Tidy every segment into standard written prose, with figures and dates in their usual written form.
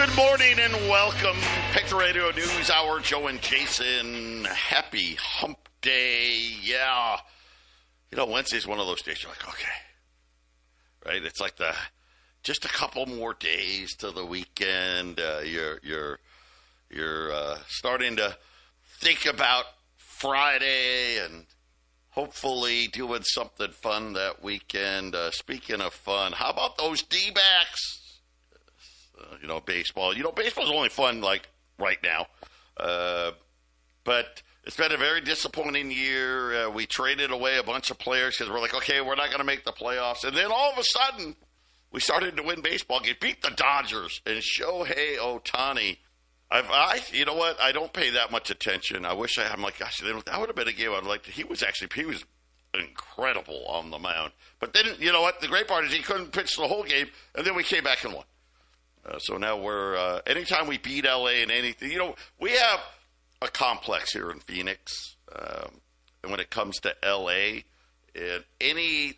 Good morning and welcome. Patriot Radio News Hour, Joe and Jason. Happy hump day. Yeah. You know, Wednesday's one of those days you're like, okay. Right? It's like just a couple more days to the weekend. You're starting to think about Friday and hopefully doing something fun that weekend. Speaking of fun, how about those D-backs? Baseball. Baseball's only fun, like, right now. But it's been a very disappointing year. We traded away a bunch of players because we're like, okay, we're not going to make the playoffs. And then all of a sudden, we started to win baseball games, beat the Dodgers. And Shohei Ohtani, you know what? I don't pay that much attention. I'm like, gosh, that would have been a game I'd like to. He was incredible on the mound. But then, you know what? The great part is he couldn't pitch the whole game, and then we came back and won. So now we're, anytime we beat LA and anything, we have a complex here in Phoenix. And when it comes to LA, and anything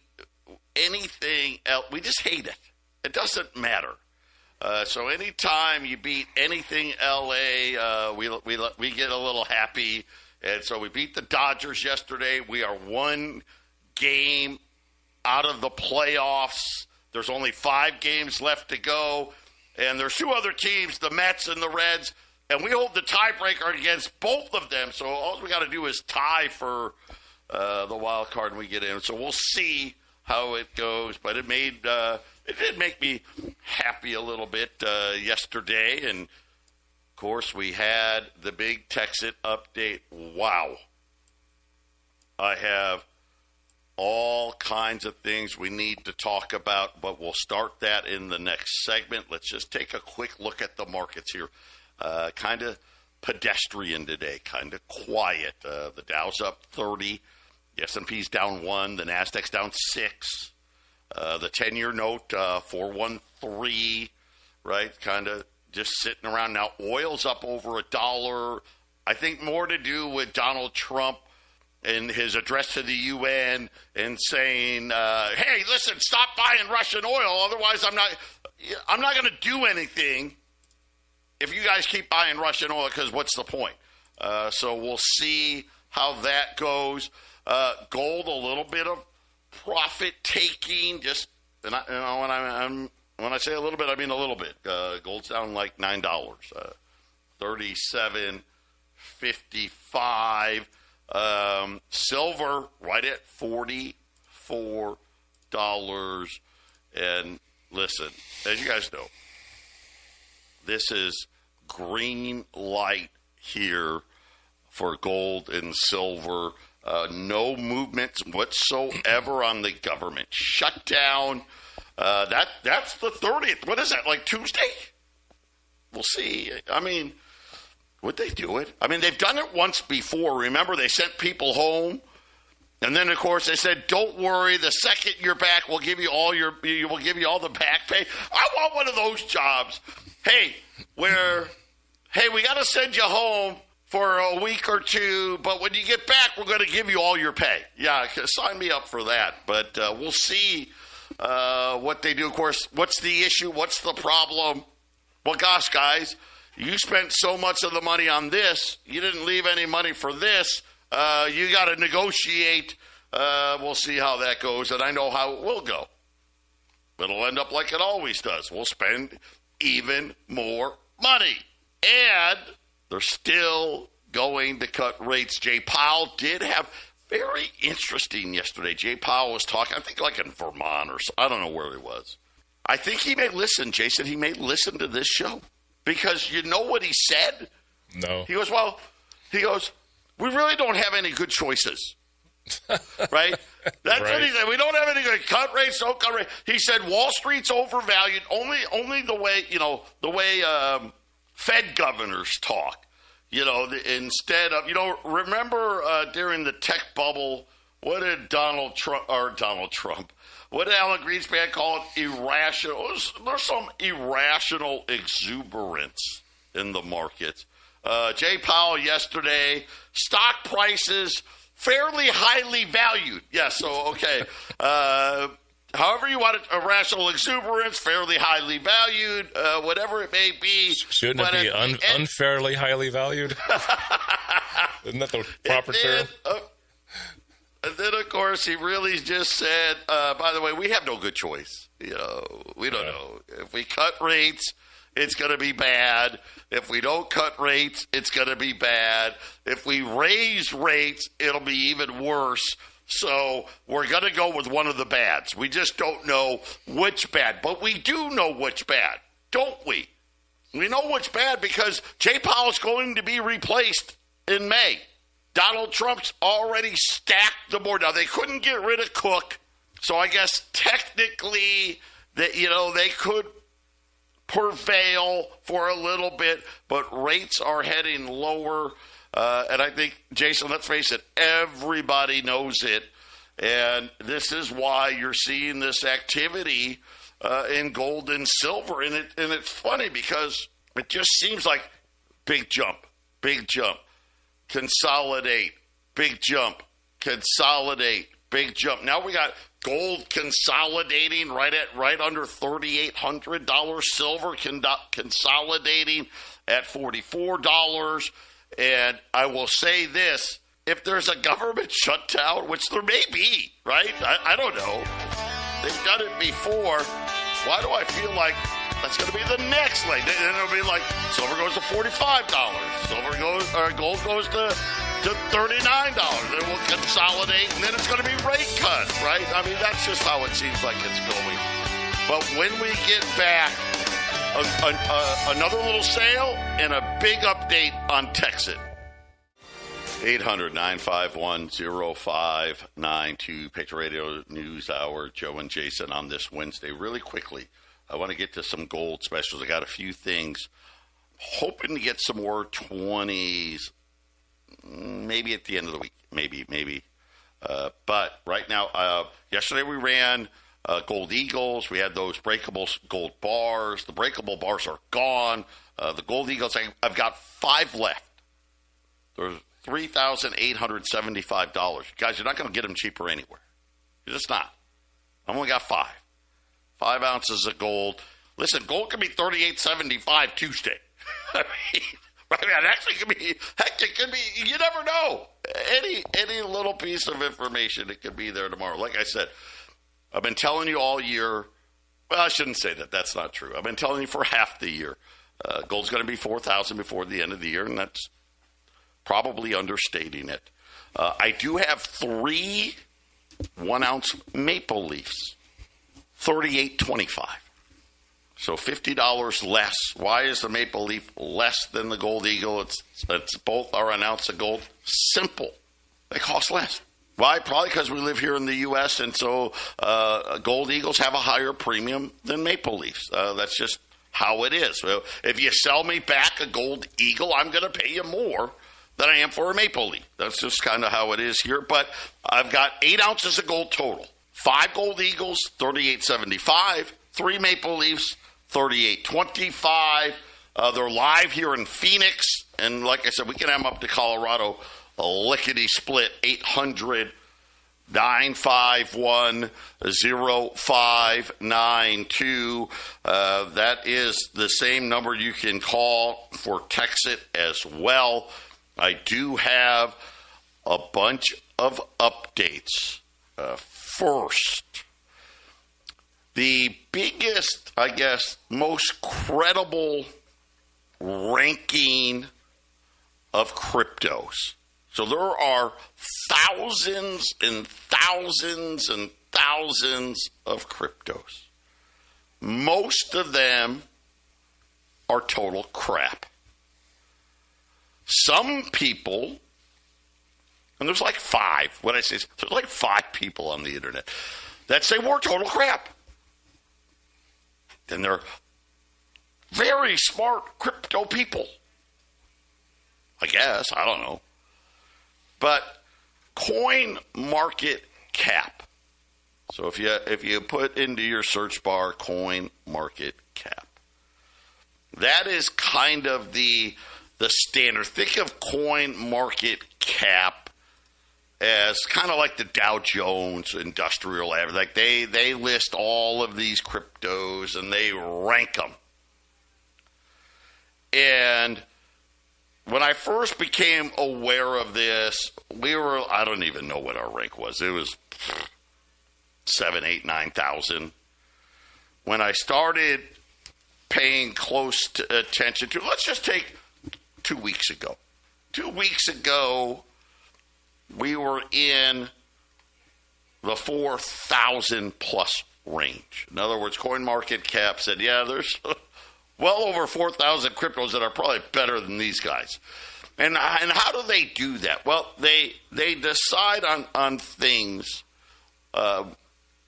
else, we just hate it. It doesn't matter. So anytime you beat anything LA, we get a little happy. And so we beat the Dodgers yesterday. We are one game out of the playoffs. There's only 5 games left to go. And there's 2 other teams, the Mets and the Reds, and we hold the tiebreaker against both of them. So all we got to do is tie for the wild card and we get in. So we'll see how it goes. But it did make me happy a little bit yesterday. And, of course, we had the big Texit update. Wow. I have all kinds of things we need to talk about, but we'll start that in the next segment. Let's just take a quick look at the markets here. Kind of pedestrian today, kind of quiet. The Dow's up 30. The S&P's down 1. The Nasdaq's down 6. The 10-year note, 413, right? Kind of just sitting around. Now, oil's up over $1. I think more to do with Donald Trump in his address to the UN and saying, hey, listen, stop buying Russian oil. Otherwise, I'm not going to do anything if you guys keep buying Russian oil, because what's the point? So we'll see how that goes. Gold, a little bit of profit taking. When I say a little bit, I mean a little bit. Gold's down like $9, $37.55. Silver right at $44. And listen, as you guys know, this is green light here for gold and silver. No movements whatsoever on the government shutdown. That's the 30th. What is that, like Tuesday? We'll see. I mean, would they do it? I mean, they've done it once before. Remember, they sent people home, and then, of course, they said, "Don't worry. The second you're back, we'll give you all the back pay." I want one of those jobs. Hey, we got to send you home for a week or 2, but when you get back, we're going to give you all your pay. Yeah, sign me up for that. But we'll see what they do. Of course, what's the issue? What's the problem? Well, gosh, guys. You spent so much of the money on this. You didn't leave any money for this. You got to negotiate. We'll see how that goes, and I know how it will go. It'll end up like it always does. We'll spend even more money. And they're still going to cut rates. Jay Powell did have very interesting yesterday. Jay Powell was talking, I think like in Vermont or I don't know where he was. I think he may listen, Jason. He may listen to this show. Because you know what he said? No. He goes, we really don't have any good choices. Right? That's right. What he said. We don't have any good cut rates, don't cut rates. He said Wall Street's overvalued. Only the way Fed governors talk. Instead of, remember during the tech bubble, what did Donald Trump, what did Alan Greenspan call it? Irrational. There's some irrational exuberance in the markets. Jay Powell yesterday, stock prices fairly highly valued. Yeah, so, okay. however you want it, irrational exuberance, fairly highly valued, whatever it may be. Shouldn't it be unfairly highly valued? Isn't that the proper term? And then, of course, he really just said, by the way, we have no good choice. We don't know. If we cut rates, it's going to be bad. If we don't cut rates, it's going to be bad. If we raise rates, it'll be even worse. So we're going to go with one of the bads. We just don't know which bad. But we do know which bad, don't we? We know which bad because Jay Powell's going to be replaced in May. Donald Trump's already stacked the board. Now, they couldn't get rid of Cook, so I guess technically that they could prevail for a little bit, but rates are heading lower. And I think, Jason, let's face it, everybody knows it. And this is why you're seeing this activity in gold and silver. And it's funny because it just seems like big jump, consolidate, big jump, consolidate, big jump. Now we got gold consolidating right under $3,800. Silver consolidating at $44. And I will say this, if there's a government shutdown, which there may be, right? I don't know. They've done it before. Why do I feel like that's going to be the next leg? Then it'll be like silver goes to $45. Gold goes to $39. Then we'll consolidate, and then it's going to be rate cuts, right? I mean, that's just how it seems like it's going. But when we get back, another little sale and a big update on Texit. 800-951-0592, Patriot Radio News Hour, Joe and Jason on this Wednesday. Really quickly, I want to get to some gold specials. I got a few things. Hoping to get some more 20s, maybe at the end of the week. Maybe. But right now, yesterday we ran Gold Eagles. We had those breakable gold bars. The breakable bars are gone. The Gold Eagles, I've got 5 left. There's $3,875. Guys, you're not going to get them cheaper anywhere. You're just not. I've only got 5. 5 ounces of gold. Listen, gold can be $38.75 Tuesday. I mean, right? It actually could be. Heck, it could be. You never know. Any little piece of information, it could be there tomorrow. Like I said, I've been telling you all year. Well, I shouldn't say that. That's not true. I've been telling you for half the year. Gold's going to be $4,000 before the end of the year, and that's probably understating it. I do have 3 1-ounce maple leafs, $38.25. So $50 less. Why is the maple leaf less than the Gold Eagle? It's both are an ounce of gold. Simple. They cost less. Why? Probably because we live here in the U.S., and so Gold Eagles have a higher premium than maple leafs. That's just how it is. So if you sell me back a Gold Eagle, I'm going to pay you more than I am for a maple leaf. That's just kind of how it is here. But I've got 8 ounces of gold total. 5 Gold Eagles, $38.75. 3 maple leafs, $38.25. They're live here in Phoenix. And like I said, we can have them up to Colorado. A lickety split, 800-951-0592. That is the same number you can call for Texit as well. I do have a bunch of updates. First, the biggest, I guess, most credible ranking of cryptos. So there are thousands and thousands and thousands of cryptos. Most of them are total crap. Some people, and there's like 5, what I say is there's like 5 people on the internet that say we're total crap. Then they're very smart crypto people. I guess, I don't know. But coin market cap. So if you put into your search bar coin market cap, that is kind of the standard. Think of coin market cap as kind of like the Dow Jones Industrial Average. Like they list all of these cryptos and they rank them. And when I first became aware of this, I don't even know what our rank was. It was 7, 8, 9,000. When I started paying close attention to, let's just take 2 weeks ago. 2 weeks ago, we were in the 4,000 plus range. In other words, CoinMarketCap said, yeah, there's well over 4,000 cryptos that are probably better than these guys. And how do they do that? Well, they decide on things.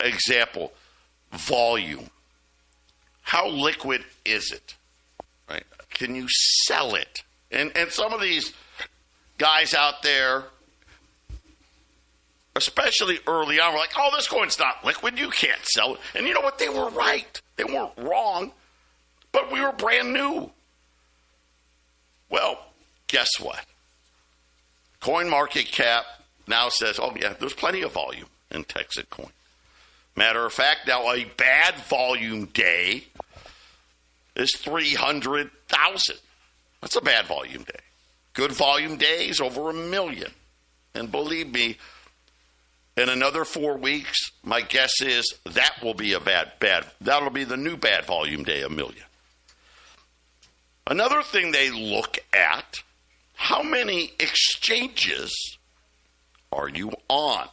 Example, volume. How liquid is it? Right? Can you sell it? And some of these guys out there, especially early on, were like, oh, this coin's not liquid. You can't sell it. And you know what? They were right. They weren't wrong. But we were brand new. Well, guess what? CoinMarketCap now says, oh, yeah, there's plenty of volume in Texas Coin. Matter of fact, now a bad volume day is 300,000. That's a bad volume day. Good volume days, over 1 million. And believe me, in another 4 weeks, my guess is that will be a bad. That'll be the new bad volume day, 1 million. Another thing they look at, how many exchanges are you on?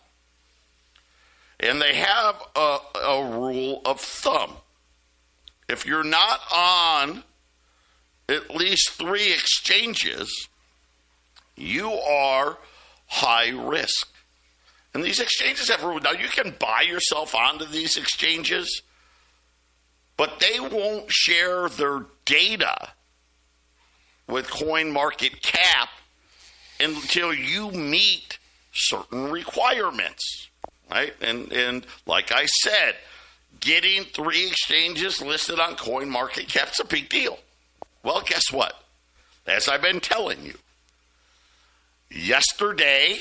And they have a rule of thumb. If you're not on at least 3 exchanges, you are high risk. And these exchanges have rules. Now, you can buy yourself onto these exchanges, but they won't share their data with CoinMarketCap until you meet certain requirements, right? And like I said, getting 3 exchanges listed on CoinMarketCap is a big deal. Well, guess what? As I've been telling you, yesterday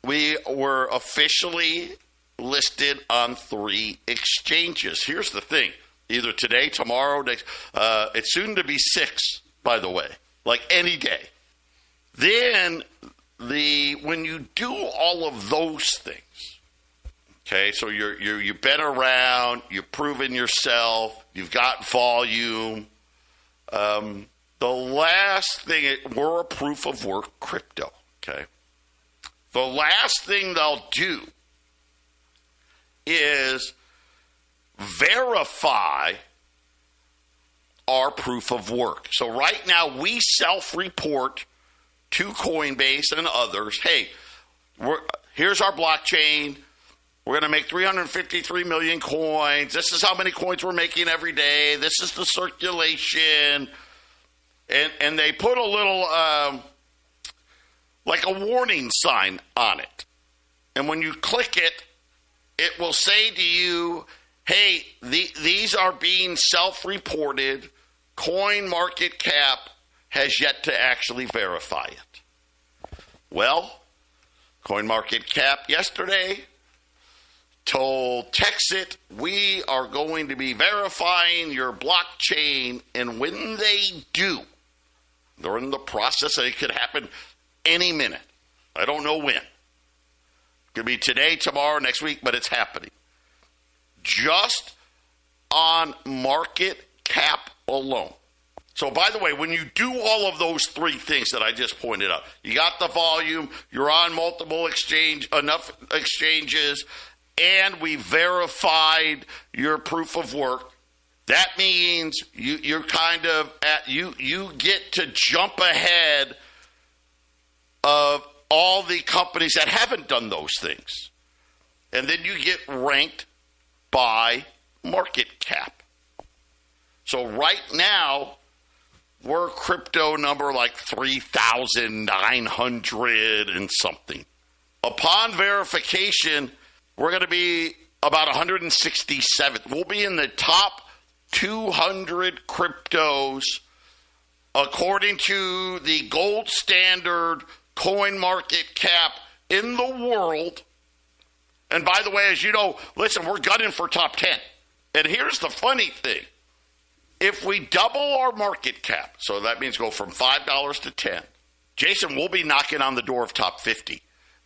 we were officially listed on 3 exchanges. Here's the thing. Either today, tomorrow, next, it's soon to be 6, by the way, like any day. Then when you do all of those things, okay, so you've been around, you've proven yourself, you've got volume. The last thing, we're a proof of work crypto, okay? The last thing they'll do is verify our proof of work. So right now we self-report to Coinbase and others, hey, here's our blockchain. We're going to make 353 million coins. This is how many coins we're making every day. This is the circulation. And they put a little, like a warning sign on it. And when you click it, it will say to you, hey, these are being self-reported. CoinMarketCap has yet to actually verify it. Well, CoinMarketCap yesterday told Texit, we are going to be verifying your blockchain, and when they do, they're in the process, and it could happen any minute. I don't know when. It could be today, tomorrow, next week, but it's happening. Just on market cap alone. So, by the way, when you do all of those 3 things that I just pointed out, you got the volume, you're on multiple enough exchanges, and we verified your proof of work, that means you're kind of you get to jump ahead of all the companies that haven't done those things. And then you get ranked by market cap. So right now, we're crypto number like 3,900 and something. Upon verification, we're going to be about 167th. We'll be in the top 200 cryptos according to the gold standard CoinMarketCap in the world. And by the way, as you know, listen, we're gunning for top 10. And here's the funny thing. If we double our market cap, so that means go from $5 to 10, Jason will be knocking on the door of top 50.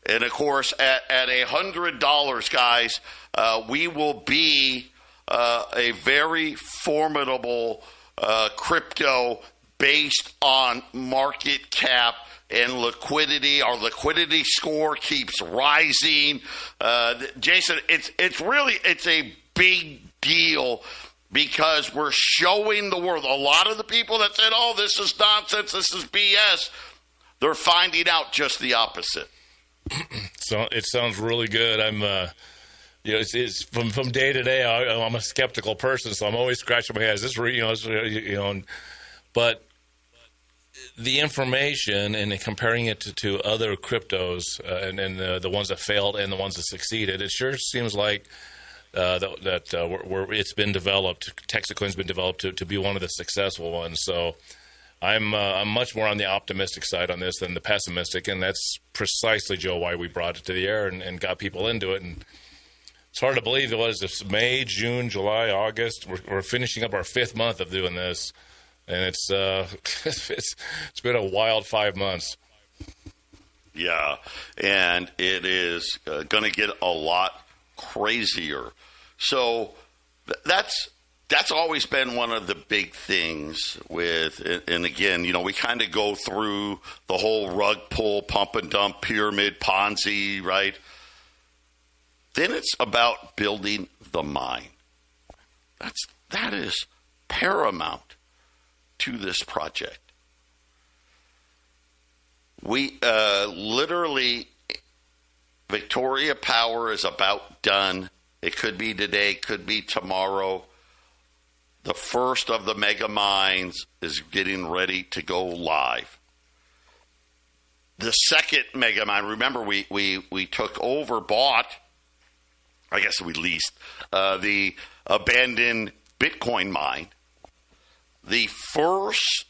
And, of course, at $100, guys, we will be a very formidable crypto based on market cap and liquidity. Our liquidity score keeps rising. Jason, it's a big deal because we're showing the world. A lot of the people that said, oh, this is nonsense, this is BS, they're finding out just the opposite. So it sounds really good. I'm, it's from day to day. I'm a skeptical person, so I'm always scratching my head. Is this real? But the information and comparing it to other cryptos and the ones that failed and the ones that succeeded, it sure seems like it's been developed. Texacoin's been developed to be one of the successful ones. So I'm much more on the optimistic side on this than the pessimistic, and that's precisely, Joe, why we brought it to the air and got people into it. And it's hard to believe it was this May, June, July, August. We're finishing up our 5th month of doing this, and it's been a wild 5 months. Yeah, and it is going to get a lot crazier. So that's always been one of the big things with, and again, we kind of go through the whole rug pull, pump and dump, pyramid, Ponzi, right? Then it's about building the mine. That is paramount to this project. We literally, Victoria Power is about done. It could be today, could be tomorrow. The first of the mega mines is getting ready to go live. The second mega mine, remember we took over, bought, I guess we leased, the abandoned Bitcoin mine. The first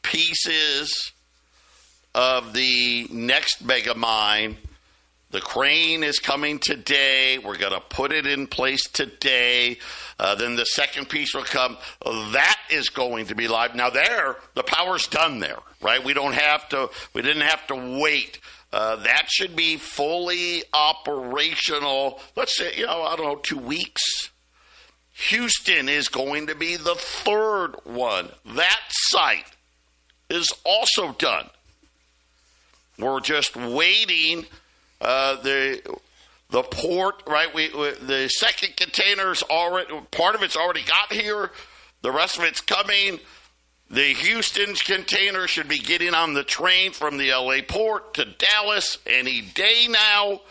pieces of the next mega mine, the crane is coming today. We're going to put it in place today. Then the second piece will come. That is going to be live. Now the power's done there, right? We didn't have to wait. That should be fully operational. Let's say, 2 weeks. Houston is going to be the third one. That site is also done. We're just waiting. The port, right? The second container's already, part of it's already got here. The rest of it's coming. The Houston container should be getting on the train from the LA port to Dallas any day now.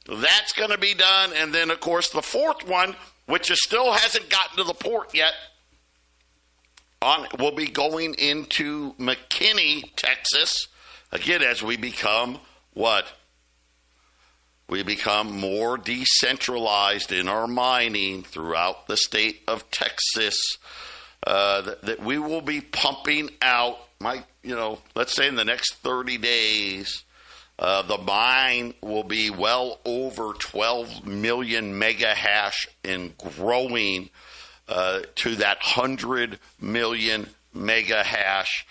That's going to be done. And then, of course, the fourth one, which still hasn't gotten to the port yet, will be going into McKinney, Texas. Again, as we become what? We become more decentralized in our mining throughout the state of Texas. That we will be pumping out, let's say in the next 30 days, the mine will be well over 12 million mega hash and growing to that 100 million mega hash.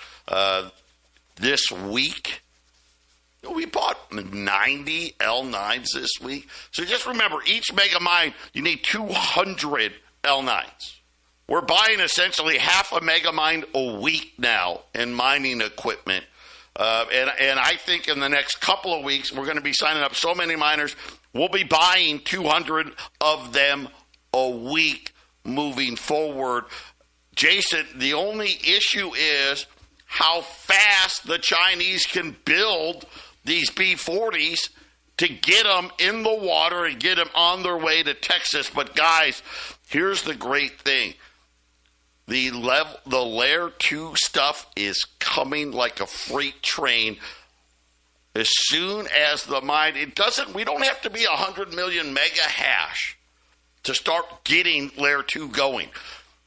This week, we bought 90 L9s this week. So just remember, each mega mine, you need 200 L9s. We're buying essentially half a mega mine a week now in mining equipment. And I think in the next couple of weeks, we're going to be signing up so many miners, we'll be buying 200 of them a week moving forward. Jason, the only issue is how fast the Chinese can build these B-40s to get them in the water and get them on their way to Texas. But guys, here's the great thing. The Layer 2 stuff is coming like a freight train. As soon as the mine, we don't have to be 100 million mega hash to start getting Layer 2 going.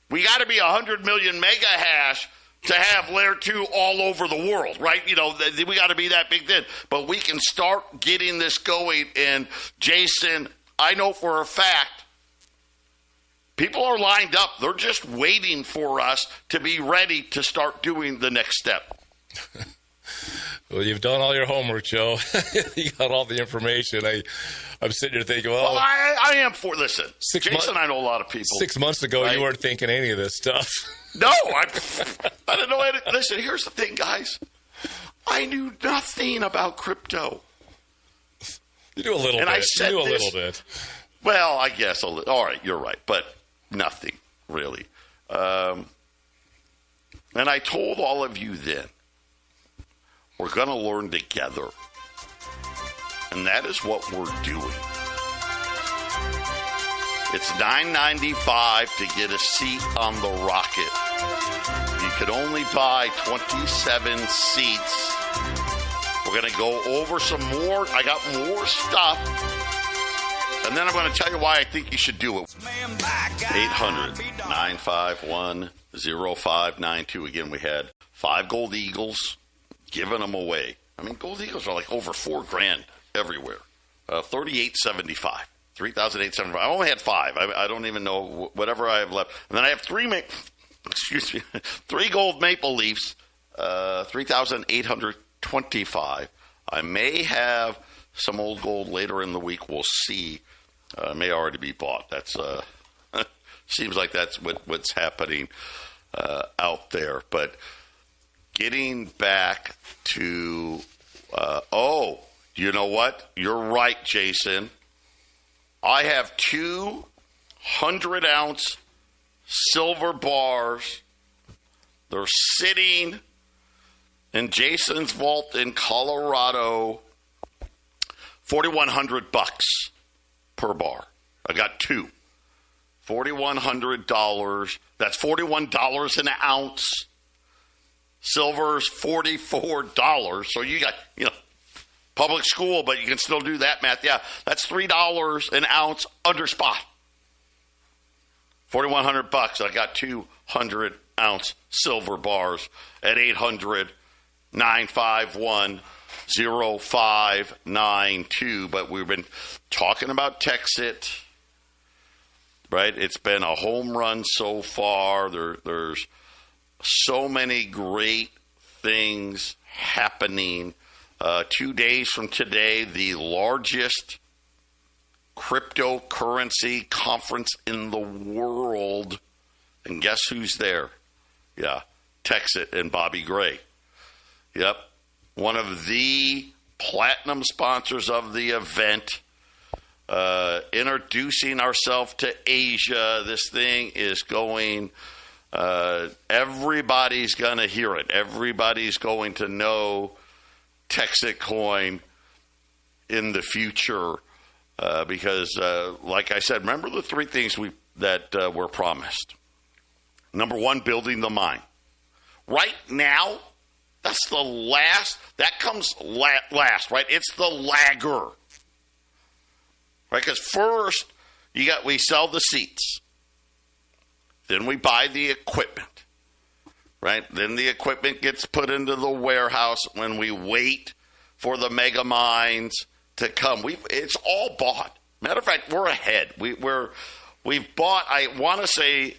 We got to be 100 million mega hash to have Layer 2 all over the world, right? We got to be that big then. But we can start getting this going. And, Jason, I know for a fact, people are lined up. They're just waiting for us to be ready to start doing the next step. Well, you've done all your homework, Joe. You got all the information. I'm sitting here thinking, well I am for, listen, Jason, I know a lot of people. 6 months ago, right? You weren't thinking any of this stuff. No, I didn't know anything. Listen, here's the thing, guys. I knew nothing about crypto. You knew a little bit. You knew a little bit. Well, I guess a little. All right, you're right, but nothing, really. And I told all of you then, we're going to learn together. And that is what we're doing. It's $9.95 to get a seat on the rocket. You could only buy 27 seats. We're going to go over some more. I got more stuff. And then I'm going to tell you why I think you should do it. 800-951-0592. Again, we had 5 Gold Eagles, giving them away. I mean, Gold Eagles are like over $4,000 everywhere. 3875. 3,875. I only had 5. I don't even know whatever I have left. And then I have 3 gold Maple Leafs, 3,825. I may have some old gold later in the week. We'll see. May already be bought. That's seems like that's what's happening out there. But getting back to you know what? You're right, Jason. I have 2 100-ounce silver bars. They're sitting in Jason's vault in Colorado. $4,100 per bar. I got 2. $4,100. That's $41 an ounce. Silver's $44. So you got, public school, but you can still do that math. Yeah, that's $3 an ounce under spot. $4,100. I got 2 100-ounce silver bars at 800-951-0592. But we've been talking about Texit, right? It's been a home run so far. There's so many great things happening. 2 days from today, the largest cryptocurrency conference in the world. And guess who's there? Yeah, Texit and Bobby Gray. Yep, one of the platinum sponsors of the event. Introducing ourselves to Asia. This thing is going... everybody's going to hear it. Everybody's going to know Texit coin in the future because, like I said, remember the 3 things that were promised. Number 1, building the mine. Right now, that's the last. That comes last, right? It's the lagger, right? Because first, we sell the seats. Then we buy the equipment, right? Then the equipment gets put into the warehouse when we wait for the mega mines to come. It's all bought. Matter of fact, we're ahead. We've bought, I want to say,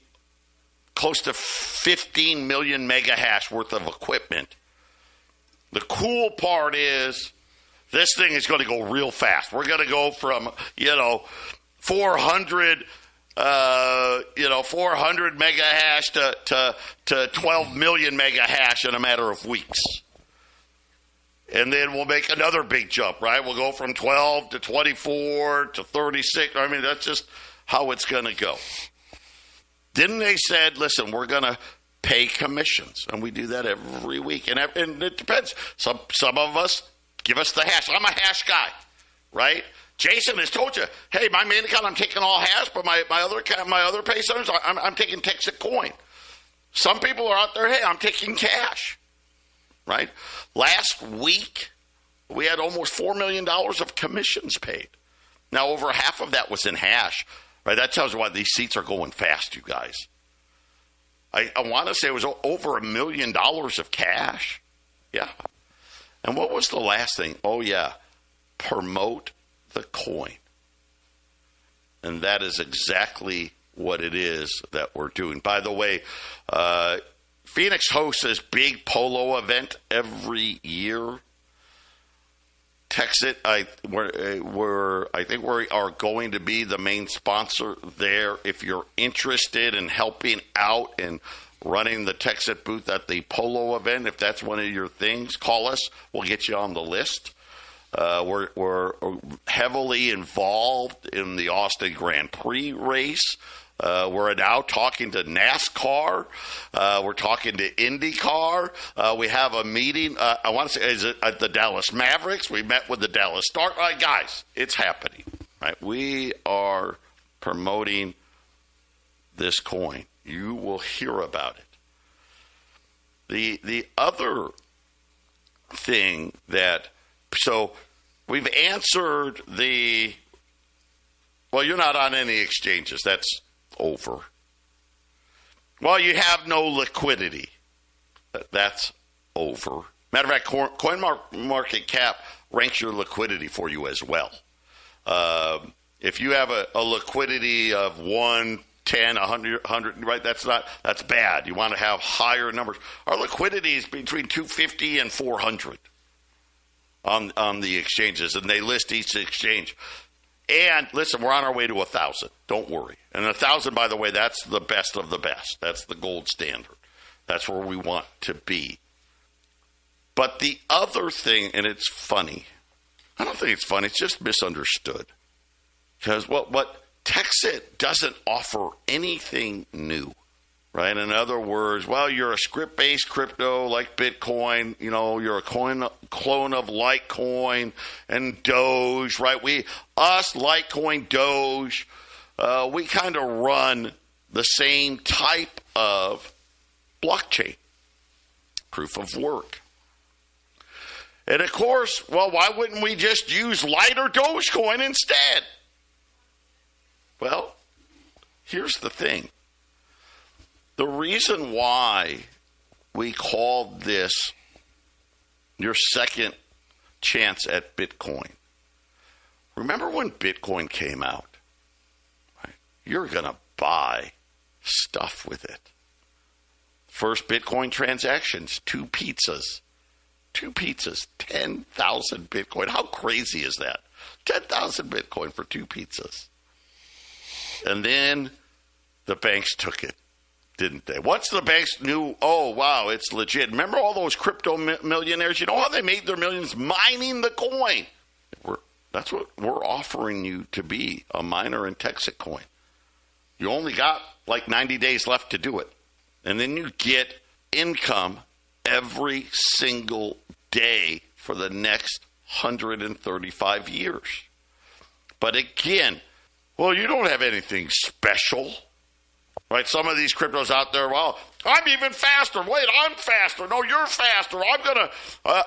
close to 15 million mega hash worth of equipment. The cool part is this thing is going to go real fast. We're going to go from, 400 mega hash to 12 million mega hash in a matter of weeks. And then we'll make another big jump, right? We'll go from 12 to 24 to 36. I mean, that's just how it's going to go. Then they said, listen, we're going to pay commissions. And we do that every week. And it depends. Some of us give us the hash. I'm a hash guy, right? Jason has told you, hey, my main account, I'm taking all hash, but my other pay centers, I'm taking Texit coin. Some people are out there, hey, I'm taking cash, right? Last week, we had almost $4 million of commissions paid. Now, over half of that was in hash, right? That tells you why these seats are going fast, you guys. I want to say it was over $1 million of cash. Yeah. And what was the last thing? Oh, yeah. Promote the coin. And that is exactly what it is that we're doing. By the way, Phoenix hosts this big polo event every year. Texas, I think we are going to be the main sponsor there. If you're interested in helping out and running the Texas booth at the polo event, if that's one of your things, call us. We'll get you on the list. We're heavily involved in the Austin Grand Prix race. We're now talking to NASCAR. We're talking to IndyCar. We have a meeting. I want to say, is it at the Dallas Mavericks? We met with the Dallas Stars. Guys, it's happening. Right? We are promoting this coin. You will hear about it. The other thing that, so we've answered well, you're not on any exchanges. That's over. Well, you have no liquidity. That's over. Matter of fact, CoinMarketCap ranks your liquidity for you as well. If you have a liquidity of 110, 100, right? That's bad. You want to have higher numbers. Our liquidity is between 250 and 400 on the exchanges, and they list each exchange. And listen, we're on our way to 1,000. Don't worry. And 1,000, by the way, that's the best of the best. That's the gold standard. That's where we want to be. But the other thing, and it's funny. I don't think it's funny. It's just misunderstood. Because what Texas doesn't offer anything new. Right? In other words, well, you're a script-based crypto like Bitcoin. You know, you're a clone of Litecoin and Doge, right? Litecoin, Doge, we kind of run the same type of blockchain, proof of work. And, of course, well, why wouldn't we just use Lite or Dogecoin instead? Well, here's the thing. The reason why we called this your second chance at Bitcoin. Remember when Bitcoin came out? Right? You're going to buy stuff with it. First Bitcoin transactions, 2 pizzas. 2 pizzas, 10,000 Bitcoin. How crazy is that? 10,000 Bitcoin for 2 pizzas. And then the banks took it. Didn't they? Once the banks knew, oh, wow, it's legit. Remember all those crypto millionaires? You know how they made their millions? Mining the coin. That's what we're offering you to be, a miner in Texas coin. You only got like 90 days left to do it. And then you get income every single day for the next 135 years. But again, well, you don't have anything special. Right, some of these cryptos out there, well, I'm even faster. Wait, I'm faster. No, you're faster. I'm going to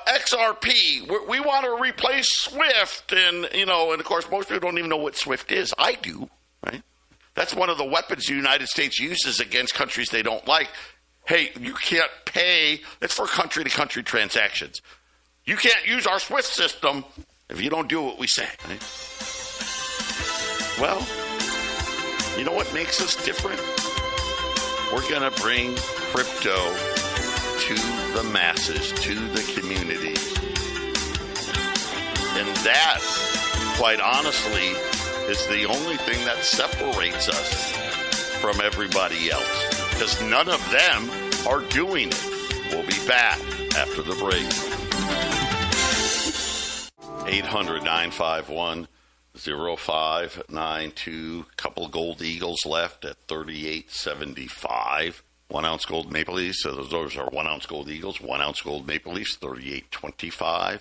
XRP. We want to replace Swift. And, and of course, most people don't even know what Swift is. I do, right? That's one of the weapons the United States uses against countries they don't like. Hey, you can't pay. It's for country-to-country transactions. You can't use our Swift system if you don't do what we say, right? Well, you know what makes us different? We're going to bring crypto to the masses, to the community. And that, quite honestly, is the only thing that separates us from everybody else. Because none of them are doing it. We'll be back after the break. 800-951-0592. Couple gold eagles left at $38.75. 1 ounce gold maple leafs. So those are 1 ounce gold eagles. 1 ounce gold maple leafs, $38.25.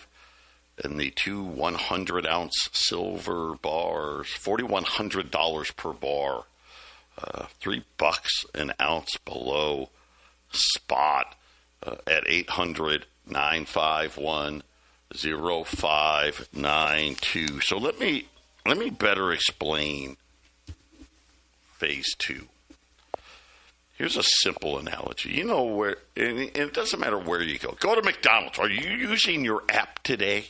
And the 2 100-ounce silver bars, $4,100 per bar. $3 an ounce below spot at 800-951-0592. So let me better explain phase 2. Here's a simple analogy. You know where, and it doesn't matter where you go. Go to McDonald's. Are you using your app today?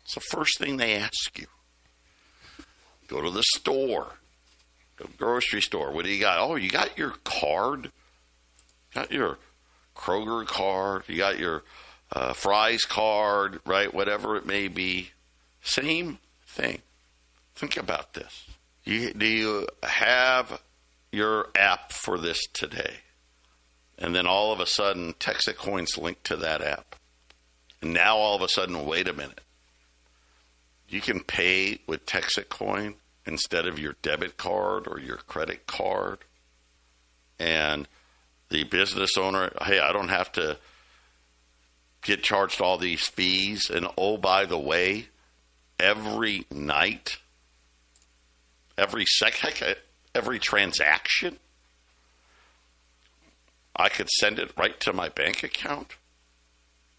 It's the first thing they ask you. Go to the store. Go to the grocery store. What do you got? Oh, you got your card? Got your Kroger card? You got your Fry's card, right? Whatever it may be. Same thing. Think about this. Do you have your app for this today? And then all of a sudden, Texacoin's linked to that app. And now all of a sudden, wait a minute. You can pay with Texacoin instead of your debit card or your credit card. And the business owner, hey, I don't have to get charged all these fees. And oh, by the way, every night, every second, every transaction, I could send it right to my bank account.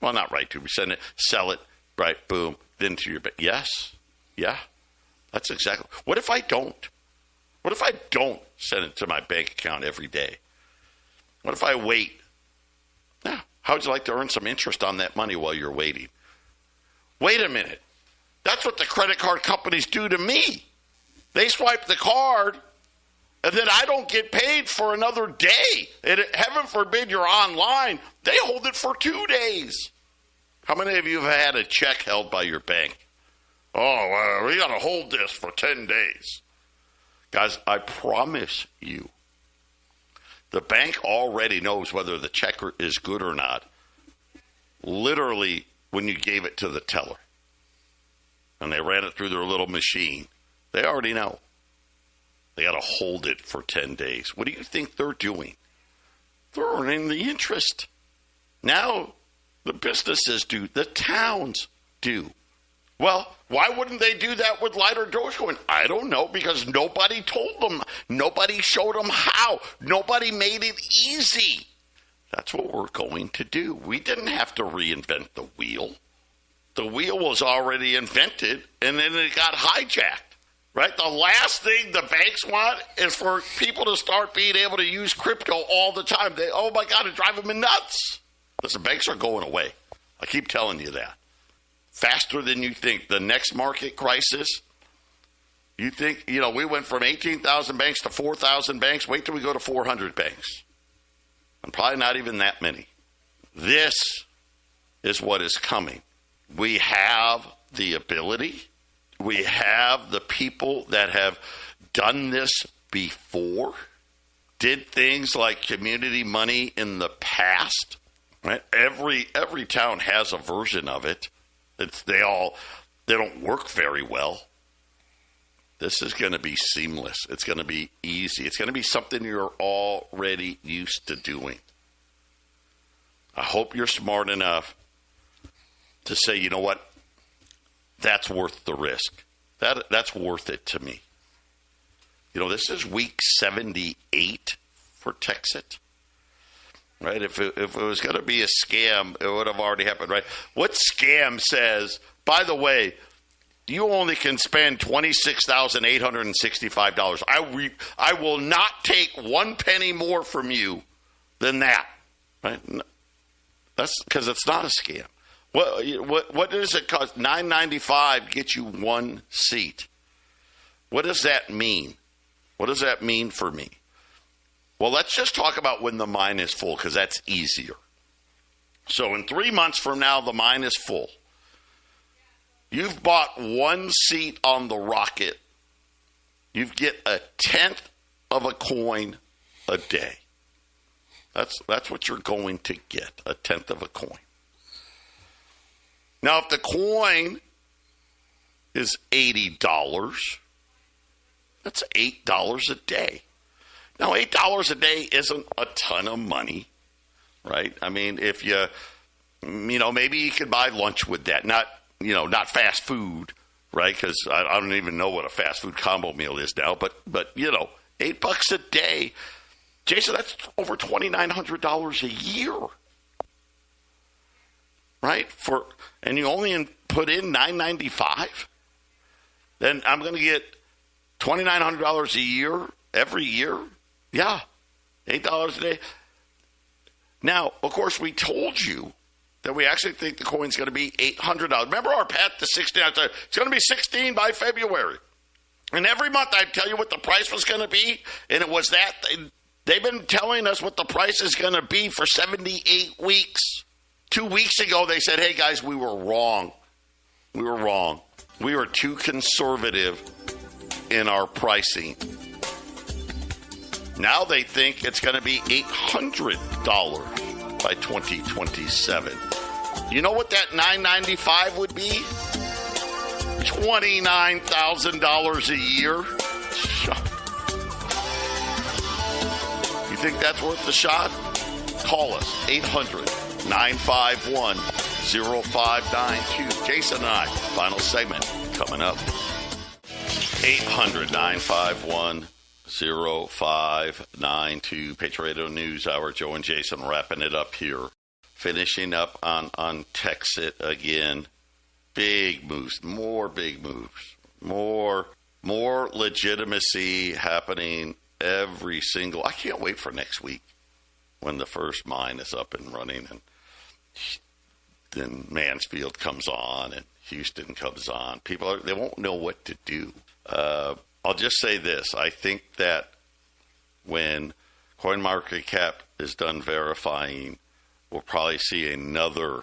Well, not right to. We send it, sell it, right, boom, then to your bank. Yes, yeah, that's exactly. What if I don't? What if I don't send it to my bank account every day? What if I wait? Yeah, how would you like to earn some interest on that money while you're waiting? Wait a minute. That's what the credit card companies do to me. They swipe the card, and then I don't get paid for another day. And heaven forbid you're online. They hold it for 2 days. How many of you have had a check held by your bank? Oh, we got to hold this for 10 days. Guys, I promise you, the bank already knows whether the check is good or not, literally when you gave it to the teller. And they ran it through their little machine. They already know. They got to hold it for 10 days. What do you think they're doing? They're earning the interest. Now, the businesses do. The towns do. Well, why wouldn't they do that with lighter Dogecoin? I don't know, because nobody told them. Nobody showed them how. Nobody made it easy. That's what we're going to do. We didn't have to reinvent the wheel. The wheel was already invented, and then it got hijacked. Right? The last thing the banks want is for people to start being able to use crypto all the time. Oh, my God, it drives them nuts. Listen, banks are going away. I keep telling you that. Faster than you think. The next market crisis, you think, we went from 18,000 banks to 4,000 banks. Wait till we go to 400 banks. And probably not even that many. This is what is coming. We have the ability. We have the people that have done this before, did things like community money in the past. Right? Every town has a version of it. They don't work very well. This is going to be seamless. It's going to be easy. It's going to be something you're already used to doing. I hope you're smart enough to say, you know what? That's worth the risk. That's worth it to me. This is week 78 for Texit. Right? If it was going to be a scam, it would have already happened, right? What scam says, by the way, you only can spend $26,865. I will not take 1 penny more from you than that. Right? That's because it's not a scam. What does it cost? $9.95 gets you 1 seat. What does that mean? What does that mean for me? Well, let's just talk about when the mine is full, because that's easier. So in 3 months from now, the mine is full. You've bought 1 seat on the rocket. You get 1/10 of a coin a day. That's what you're going to get, 1/10 of a coin. Now, if the coin is $80, that's $8 a day. Now, $8 a day isn't a ton of money, right? I mean, if maybe you could buy lunch with that, not fast food, right? Because I don't even know what a fast food combo meal is now, but $8 a day, Jason, that's over $2,900 a year, right? And you only put in $9.95, then I'm going to get $2,900 a year every year. Yeah, $8 a day. Now, of course, we told you that we actually think the coin's going to be $800. Remember our path to 16? I said it's going to be 16 by February. And every month I'd tell you what the price was going to be, and it was that. They've been telling us what the price is going to be for 78 weeks. 2 weeks ago, they said, hey, guys, we were wrong. We were wrong. We were too conservative in our pricing. Now they think it's going to be $800 by 2027. You know what that $995 would be? $29,000 a year. You think that's worth the shot? Call us, 800-951-0592. Jason and I, final segment coming up. 800-951-0592. Patriot News Hour. Joe and Jason wrapping it up here. Finishing up on Texit again. Big moves, more big moves, more legitimacy happening every single. I can't wait for next week when the first mine is up and running, and then Mansfield comes on and Houston comes on. They won't know what to do. I'll just say this: I think that when CoinMarketCap is done verifying, we'll probably see another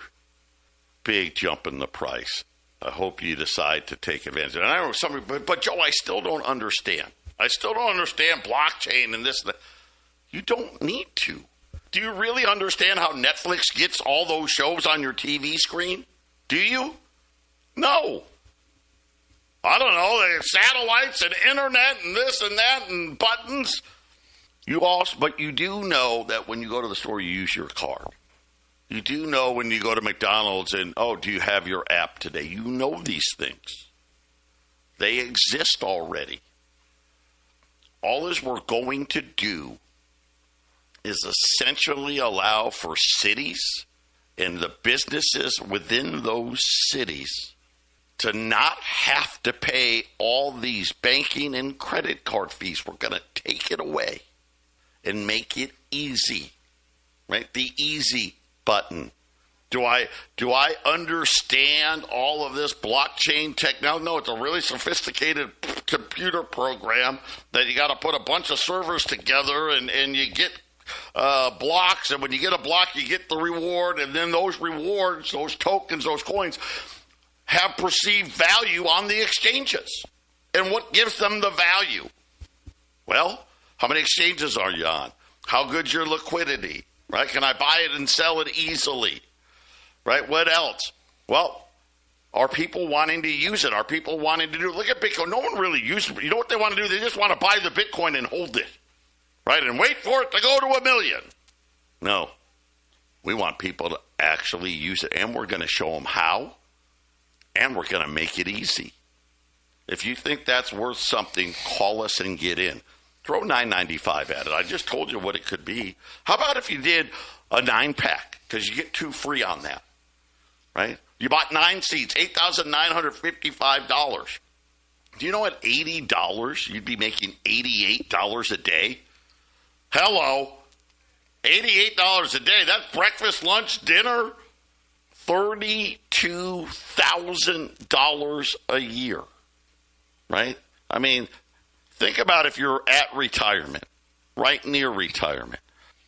big jump in the price. I hope you decide to take advantage of it. And I know somebody, but Joe, I still don't understand. I still don't understand blockchain and this and that. You don't need to. Do you really understand how Netflix gets all those shows on your TV screen? Do you? No. I don't know. They have satellites and internet and this and that and buttons. But you do know that when you go to the store, you use your card. You do know when you go to McDonald's and, do you have your app today? You know these things. They exist already. All is we're going to do is essentially allow for cities and the businesses within those cities to not have to pay all these banking and credit card fees. We're going to take it away and make it easy, right? The easy button. Do I understand all of this blockchain technology? No, it's a really sophisticated computer program that you got to put a bunch of servers together and you get blocks, and when you get a block, you get the reward, and then those rewards, those tokens, those coins have perceived value on the exchanges. And what gives them the value? Well, how many exchanges are you on? How good's your liquidity? Right? Can I buy it and sell it easily? Right? What else? Well, are people wanting to use it? Are people wanting to do it? Look at Bitcoin. No one really uses it. You know what they want to do? They just want to buy the Bitcoin and hold it. Right? And wait for it to go to 1 million. No. We want people to actually use it. And we're going to show them how. And we're going to make it easy. If you think that's worth something, call us and get in. Throw $9.95 at it. I just told you what it could be. How about if you did a 9-pack? Because you get 2 free on that, right? You bought 9 seats, $8,955. Do you know at $80, you'd be making $88 a day? Hello. $88 a day. That's breakfast, lunch, dinner. $32,000 a year, right? I mean, think about if you're at retirement, right near retirement.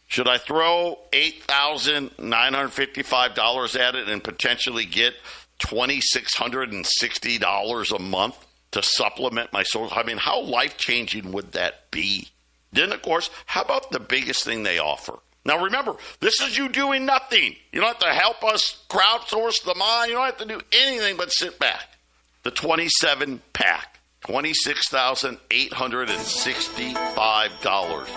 Should I throw $8,955 at it and potentially get $2,660 a month to supplement my social? I mean, how life-changing would that be? Then, of course, how about the biggest thing they offer? Now, remember, this is you doing nothing. You don't have to help us crowdsource the mine. You don't have to do anything but sit back. The 27-pack, $26,865.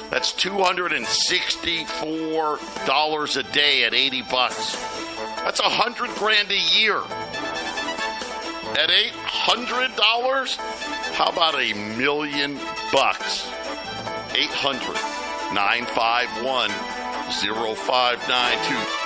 That's $264 a day at $80. That's $100,000 a year. At $800, how about $1 million? 800-951-0592.